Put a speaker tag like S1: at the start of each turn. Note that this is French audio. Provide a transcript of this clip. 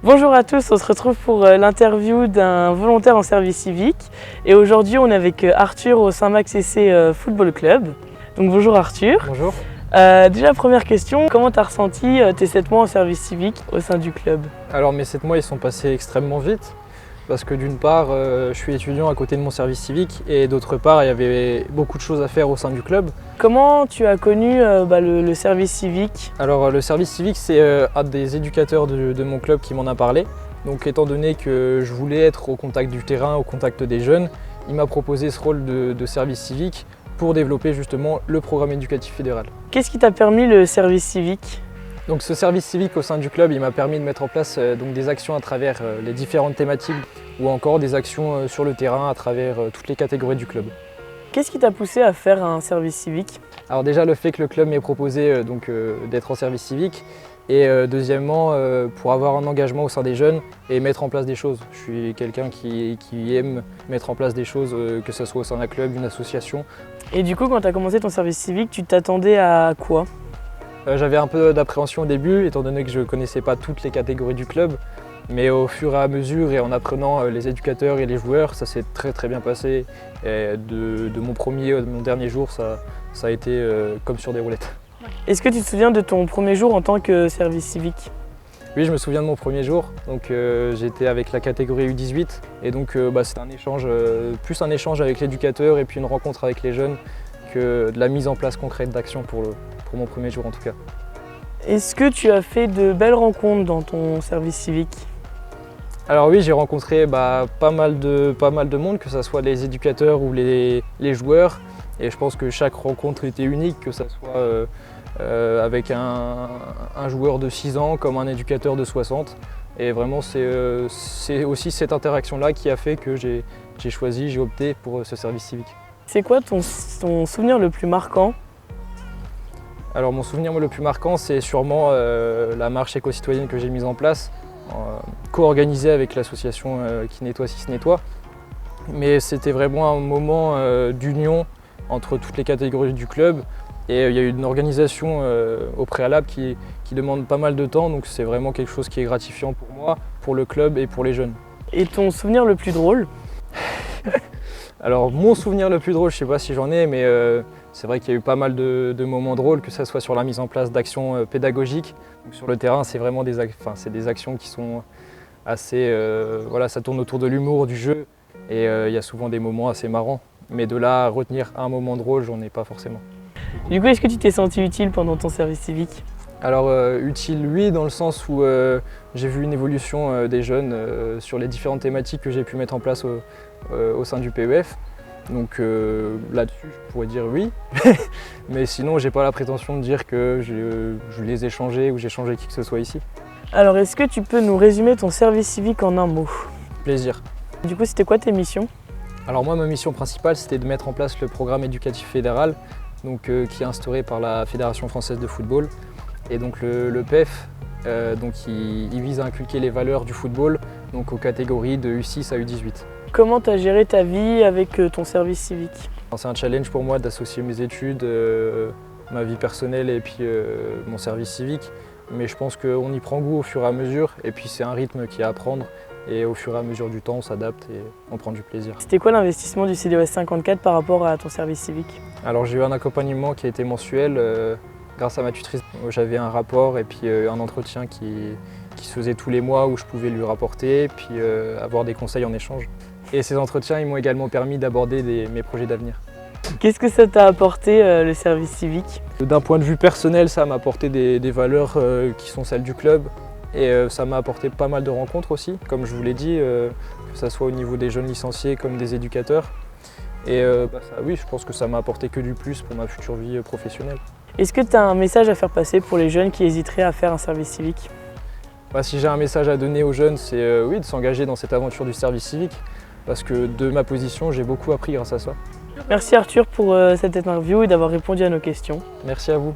S1: Bonjour à tous, on se retrouve pour l'interview d'un volontaire en service civique et aujourd'hui on est avec Arthur au Saint-Max SC Football Club. Donc bonjour Arthur.
S2: Bonjour.
S1: Déjà première question, comment tu as ressenti tes 7 mois en service civique au sein du club?
S2: Alors mes 7 mois ils sont passés extrêmement vite parce que d'une part je suis étudiant à côté de mon service civique et d'autre part il y avait beaucoup de choses à faire au sein du club.
S1: Comment tu as connu le service civique?
S2: Alors le service civique c'est un des éducateurs de mon club qui m'en a parlé. Donc étant donné que je voulais être au contact du terrain, au contact des jeunes, il m'a proposé ce rôle de service civique pour développer justement le programme éducatif fédéral.
S1: Qu'est-ce qui t'a permis le service civique?
S2: Donc ce service civique au sein du club, il m'a permis de mettre en place donc des actions à travers les différentes thématiques ou encore des actions sur le terrain à travers toutes les catégories du club.
S1: Qu'est-ce qui t'a poussé à faire un service civique?
S2: Alors déjà le fait que le club m'ait proposé d'être en service civique et deuxièmement pour avoir un engagement au sein des jeunes et mettre en place des choses. Je suis quelqu'un qui aime mettre en place des choses, que ce soit au sein d'un club, d'une association.
S1: Et du coup quand tu as commencé ton service civique, tu t'attendais à quoi?
S2: J'avais un peu d'appréhension au début, étant donné que je ne connaissais pas toutes les catégories du club. Mais au fur et à mesure et en apprenant les éducateurs et les joueurs, ça s'est très bien passé. Et de mon premier à mon dernier jour, ça a été comme sur des roulettes.
S1: Est-ce que tu te souviens de ton premier jour en tant que service civique?
S2: Oui, je me souviens de mon premier jour. Donc j'étais avec la catégorie U18 et donc c'était un échange, plus un échange avec l'éducateur et puis une rencontre avec les jeunes que de la mise en place concrète d'actions pour mon premier jour en tout cas.
S1: Est-ce que tu as fait de belles rencontres dans ton service civique?
S2: Alors oui, j'ai rencontré pas mal de monde, que ce soit les éducateurs ou les joueurs. Et je pense que chaque rencontre était unique, que ce soit avec un joueur de 6 ans comme un éducateur de 60. Et vraiment, c'est aussi cette interaction-là qui a fait que j'ai opté pour ce service civique. C'est
S1: quoi ton souvenir le plus marquant?
S2: Alors mon souvenir le plus marquant, c'est sûrement la marche éco-citoyenne que j'ai mise en place, co-organisée avec l'association Qui nettoie si se nettoie. Mais c'était vraiment un moment d'union entre toutes les catégories du club et il y a eu une organisation au préalable qui demande pas mal de temps, donc c'est vraiment quelque chose qui est gratifiant pour moi, pour le club et pour les jeunes.
S1: Et ton souvenir le plus drôle?
S2: Alors mon souvenir le plus drôle, je ne sais pas si j'en ai, mais c'est vrai qu'il y a eu pas mal de moments drôles, que ce soit sur la mise en place d'actions pédagogiques. Donc, sur le terrain, c'est vraiment des actions qui sont assez... ça tourne autour de l'humour, du jeu, et il y a souvent des moments assez marrants. Mais de là à retenir un moment drôle, j'en ai pas forcément.
S1: Du coup, est-ce que tu t'es senti utile pendant ton service civique?
S2: Alors utile, oui, dans le sens où j'ai vu une évolution des jeunes sur les différentes thématiques que j'ai pu mettre en place au sein du PEF. Donc là-dessus, je pourrais dire oui, mais sinon, j'ai pas la prétention de dire que je les ai changés ou j'ai changé qui que ce soit ici.
S1: Alors, est-ce que tu peux nous résumer ton service civique en un mot?
S2: Plaisir.
S1: Du coup, c'était quoi tes missions?
S2: Alors moi, ma mission principale, c'était de mettre en place le programme éducatif fédéral, donc, qui est instauré par la Fédération française de football. Et donc le PEF, il vise à inculquer les valeurs du football donc aux catégories de U6 à U18.
S1: Comment tu as géré ta vie avec ton service civique?
S2: C'est un challenge pour moi d'associer mes études, ma vie personnelle et puis mon service civique. Mais je pense qu'on y prend goût au fur et à mesure et puis c'est un rythme qui est à prendre. Et au fur et à mesure du temps, on s'adapte et on prend du plaisir.
S1: C'était quoi l'investissement du CDOS 54 par rapport à ton service civique?
S2: Alors j'ai eu un accompagnement qui a été mensuel. Grâce à ma tutrice, j'avais un rapport et puis un entretien qui se faisait tous les mois où je pouvais lui rapporter puis avoir des conseils en échange. Et ces entretiens, ils m'ont également permis d'aborder mes projets d'avenir.
S1: Qu'est-ce que ça t'a apporté le service civique?
S2: D'un point de vue personnel, ça m'a apporté des valeurs qui sont celles du club. Et ça m'a apporté pas mal de rencontres aussi, comme je vous l'ai dit, que ce soit au niveau des jeunes licenciés comme des éducateurs. Et oui, je pense que ça m'a apporté que du plus pour ma future vie professionnelle.
S1: Est-ce que tu as un message à faire passer pour les jeunes qui hésiteraient à faire un service civique?
S2: Si j'ai un message à donner aux jeunes, c'est oui, de s'engager dans cette aventure du service civique, parce que de ma position, j'ai beaucoup appris grâce à ça.
S1: Merci Arthur pour cette interview et d'avoir répondu à nos questions.
S2: Merci à vous.